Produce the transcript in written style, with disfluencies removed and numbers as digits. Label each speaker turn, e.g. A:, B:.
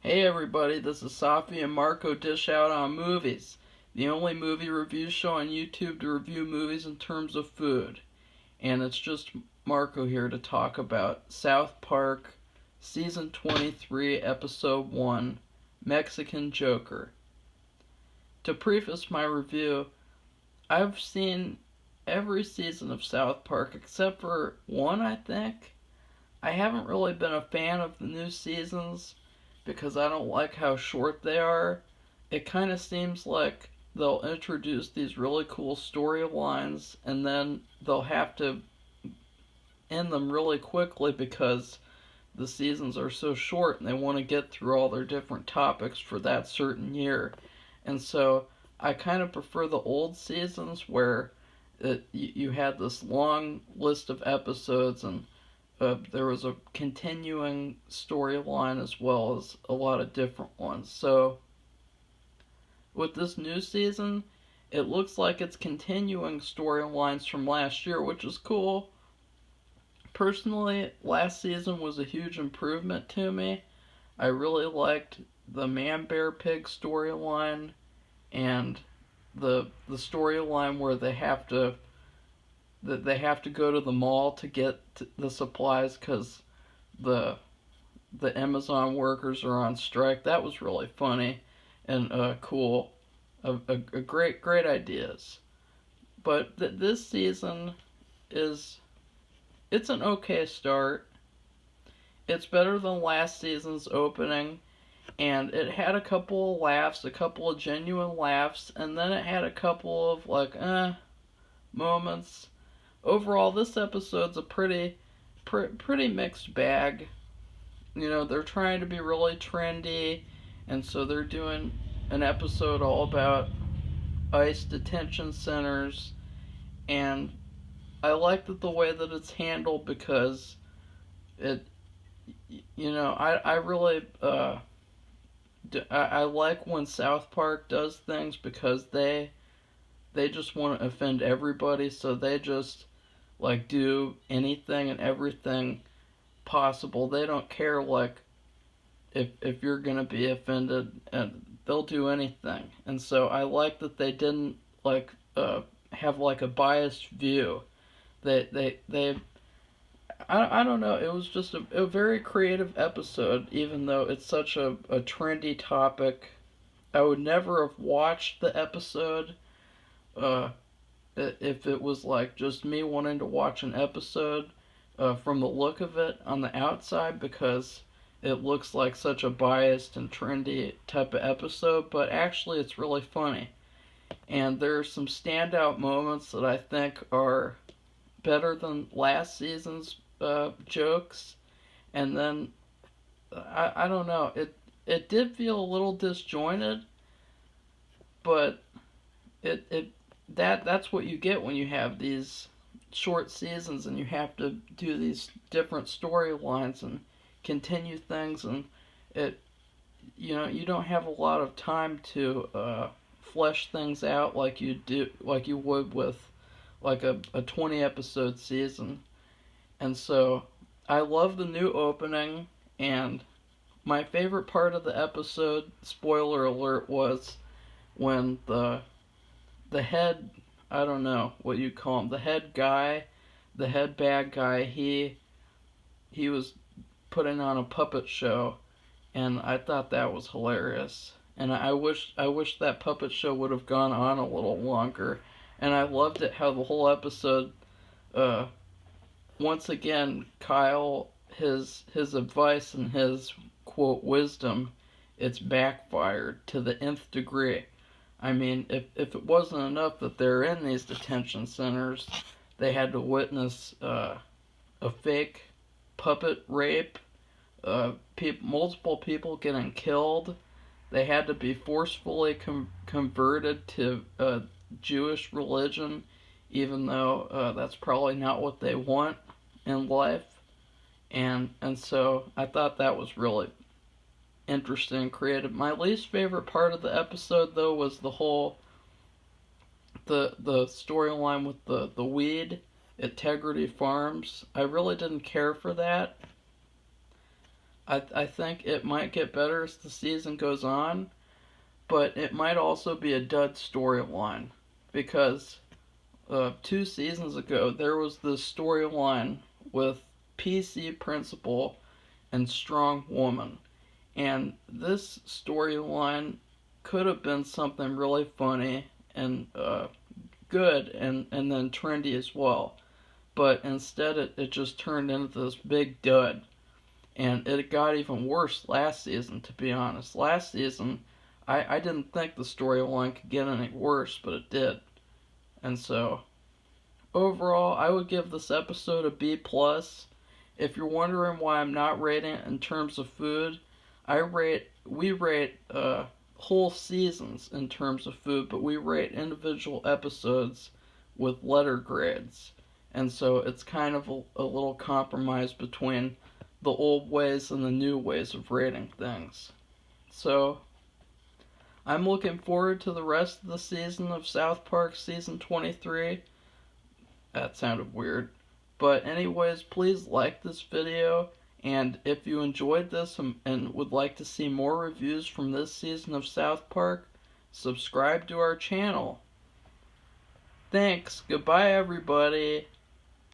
A: Hey everybody, this is Safi and Marco Dish Out on Movies, the only movie review show on YouTube to review movies in terms of food. And it's just Marco here to talk about South Park, Season 23, Episode 1, Mexican Joker. To preface my review, I've seen every season of South Park except for one, I think. I haven't really been a fan of the new seasons because I don't like how short they are. It kind of seems like they'll introduce these really cool storylines and then they'll have to end them really quickly because the seasons are so short and they want to get through all their different topics for that certain year. And so I kind of prefer the old seasons where you had this long list of episodes and there was a continuing storyline as well as a lot of different ones. So, with this new season, it looks like it's continuing storylines from last year, which is cool. Personally, last season was a huge improvement to me. I really liked the Man Bear Pig storyline and the storyline where they have to go to the mall to get the supplies because the the Amazon workers are on strike. That was really funny and cool. A great ideas. But this season is it's an okay start. It's better than last season's opening, and it had a couple of laughs, a couple of genuine laughs, and then it had a couple of moments. Overall, this episode's a pretty mixed bag. You know, they're trying to be really trendy, and so they're doing an episode all about ICE detention centers, and I like the way that it's handled because it, I really, I like when South Park does things because they just want to offend everybody, so they just do anything and everything possible. They don't care if you're gonna be offended, and they'll do anything. And so I like that they didn't have a biased view. They I don't know. It was just a very creative episode, even though it's such a trendy topic. I would never have watched the episode uh, if it was just me wanting to watch an episode from the look of it on the outside because it looks like such a biased and trendy type of episode, but actually it's really funny. And there's some standout moments that I think are better than last season's jokes. And then I don't know, it did feel a little disjointed, but it that's what you get when you have these short seasons and you have to do these different storylines and continue things, and it you don't have a lot of time to flesh things out like you would with a 20 episode season. And so I love the new opening, and my favorite part of the episode, spoiler alert, was when the head, I don't know what you call him, the head guy, the head bad guy, he was putting on a puppet show, and I thought that was hilarious. And I wish that puppet show would have gone on a little longer. And I loved it how the whole episode, once again, Kyle, his advice and his quote wisdom, it's backfired to the nth degree. I mean, if it wasn't enough that they're in these detention centers, they had to witness a fake puppet rape, multiple people getting killed. They had to be forcefully converted to Jewish religion, even though that's probably not what they want in life. And so I thought that was really interesting and creative. My least favorite part of the episode, though, was the storyline with the weed at Tegrity Farms. I really didn't care for that. I think it might get better as the season goes on, but it might also be a dud storyline because 2 seasons ago there was this storyline with PC Principal and Strong Woman, and this storyline could have been something really funny and good and then trendy as well. But instead, it just turned into this big dud. And it got even worse last season, to be honest. Last season, I didn't think the storyline could get any worse, but it did. And so, overall, I would give this episode a B plus. If you're wondering why I'm not rating it in terms of food, we rate whole seasons in terms of food, but we rate individual episodes with letter grades. And so it's kind of a little compromise between the old ways and the new ways of rating things. So I'm looking forward to the rest of the season of South Park season 23. That sounded weird. But anyways, please like this video, and if you enjoyed this and would like to see more reviews from this season of South Park, subscribe to our channel. Thanks. Goodbye, everybody.